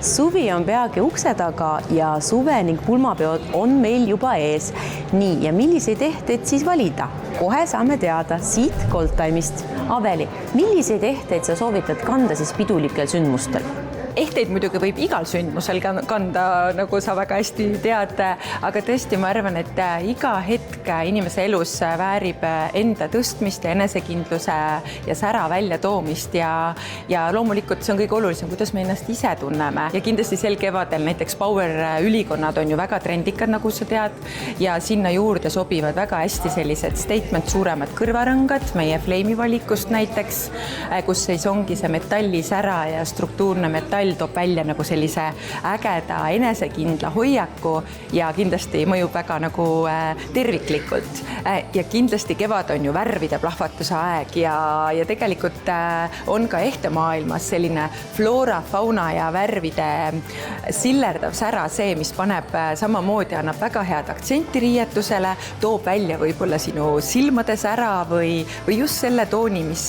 Suvi on peagi ukse taga ja suve ning pulmapeod on meil juba ees. Nii, ja milliseid ehteid siis valida? Kohe saame teada siit Goldtime'ist. Aveli, milliseid ehteid sa soovitad kanda siis pidulikel sündmustel? Ehteid muidugi võib igal sündmusel kanda, nagu sa väga hästi tead, aga tõesti ma arvan, et iga hetk inimese elus väärib enda tõstmist ja enesekindluse ja sära välja toomist ja loomulikult see on kõige olulisem, kuidas me ennast ise tunneme. Ja kindlasti sel kevadel näiteks Power ülikonnad on ju väga trendikad, nagu sa tead, ja sinna juurde sobivad väga hästi sellised statement suuremad kõrvarõngad, meie Flame'i valikust näiteks, kus siis ongi see metalli sära ja struktuurne metall toob välja nagu sellise ägeda enesekindla hoiaku ja kindlasti mõjub väga nagu terviklikult. Ja kindlasti kevad on ju värvide plahvatuse aeg ja tegelikult on ka ehtemaailmas selline floora, fauna ja värvide sillerdav sära see, mis paneb samamoodi, annab väga head aktsenti riietusele, toob välja võib-olla sinu silmade sära või just selle tooni, mis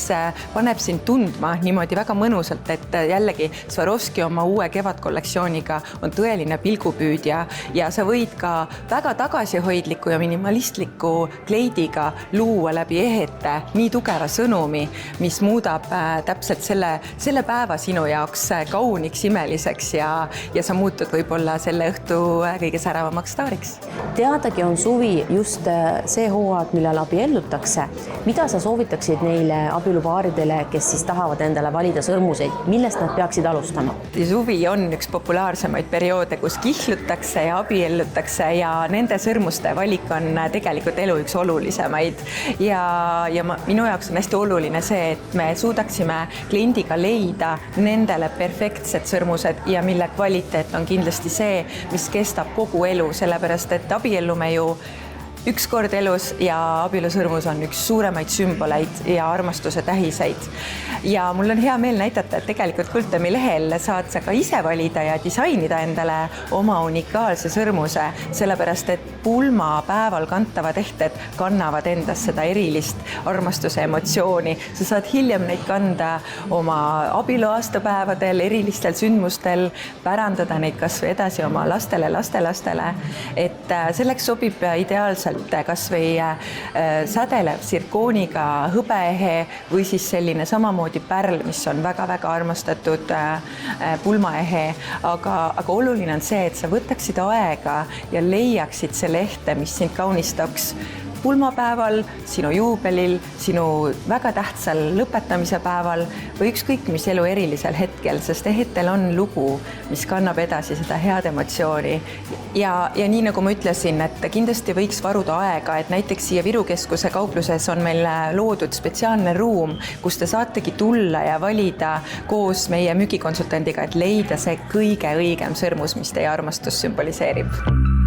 paneb sind tundma niimoodi väga mõnusalt, et jällegi Swarovski oma uue kevadkollektsiooniga on tõeline pilgupüüdja ja sa võid ka väga tagasihoidliku ja minimalistliku kleidiga luua läbi ehete nii tugeva sõnumi, mis muudab täpselt selle päeva sinu jaoks kauniks, imeliseks ja sa muutud võib-olla selle õhtu kõige säravamaks staariks. Teadagi on suvi just see hooaeg, millal abiellutakse. Mida sa soovitaksid neile abielupaaridele, kes siis tahavad endale valida sõrmuseid? Millest nad peaksid alustama? Suvi on üks populaarsemaid perioode, kus kihlutakse ja abiellutakse ja nende sõrmuste valik on tegelikult elu üks olulisemaid. Minu jaoks on hästi oluline see, et me suudaksime kliendiga leida nendele perfektsed sõrmused ja mille kvaliteet on kindlasti see, mis kestab kogu elu, sellepärast et abiellume ju üks kord elus ja abielusõrmus on üks suuremaid sümboleid ja armastuse tähiseid. Ja mul on hea meel näidata, et tegelikult Goldtime'i lehel saad sa ka ise valida ja disainida endale oma unikaalse sõrmuse, sellepärast et pulmapäeval kantavad ehted kannavad endas seda erilist armastuse emotsiooni. Sa saad hiljem neid kanda oma abieluaastapäevadel, erilistel sündmustel, pärandada neid kas või edasi oma lastele, lastelastele. Et selleks sobib ideaalselt kas või sädelev sirkooniga hõbeehe või siis selline samamoodi pärl, mis on väga-väga armastatud pulmaehe. Aga oluline on see, et sa võtaksid aega ja leiaksid selle ehte, mis sind kaunistaks pulmapäeval, sinu juubelil, sinu väga tähtsal lõpetamise päeval või ükskõik mis elu erilisel hetkel, sest ehetel on lugu, mis kannab edasi seda head emotsiooni. Ja nii nagu ma ütlesin, et kindlasti võiks varuda aega, et näiteks siia Viru Keskuse kaupluses on meil loodud spetsiaalne ruum, kus te saategi tulla ja valida koos meie müügikonsultandiga, et leida see kõige õigem sõrmus, mis teie armastus sümboliseerib.